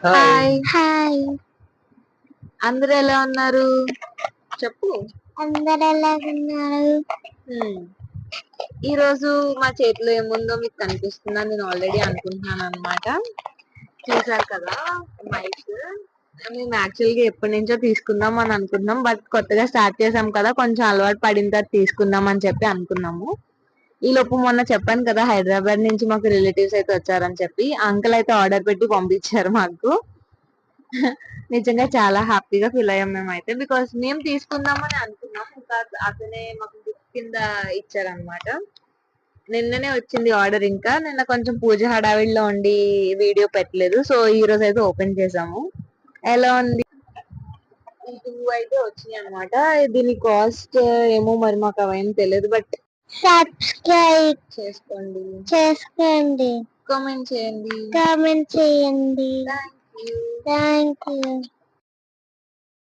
Hi hi అందరూ ఎలా ఉన్నారు చెప్పు. అందరు ఎలా ఉన్నారు? ఈ రోజు మా చేతిలో ఏముందో మీకు కనిపిస్తుందా? నేను ఆల్రెడీ అనుకుంటున్నాను అనమాట. చూసారు కదా మైక్. మేము యాక్చువల్ గా ఎప్పటి నుంచో తీసుకుందాం అని అనుకున్నాం, బట్ కొత్తగా స్టార్ట్ చేసాం కదా, కొంచెం అలవాటు పడిన తర్వాత తీసుకుందాం అని చెప్పి అనుకున్నాము. ఈ లోపు మొన్న చెప్పాను కదా, హైదరాబాద్ నుంచి మాకు రిలేటివ్స్ అయితే వచ్చారని చెప్పి, అంకుల్ అయితే ఆర్డర్ పెట్టి పంపించారు మాకు. నిజంగా చాలా హ్యాపీగా ఫీల్ అయ్యాం మేమైతే, బికాస్ మేము తీసుకుందామని అనుకున్నాం, ఇంకా అతనే మాకు గిఫ్ట్ కింద ఇచ్చారనమాట. నిన్ననే వచ్చింది ఆర్డర్. ఇంకా నిన్న కొంచెం పూజ హడావిడిలో ఉండి వీడియో పెట్టలేదు, సో ఈ రోజు అయితే ఓపెన్ చేసాము. ఎలా ఉంది? ఈ టూ అయితే వచ్చినాయి అనమాట. దీని కాస్ట్ ఏమో మరి మాకు అవేం తెలియదు, బట్ సబ్స్క్రైబ్ చేసుకోండి, చేసుకోండి, కామెంట్ చేయండి. కామెంట్ చేయండి. Thank you. Thank you.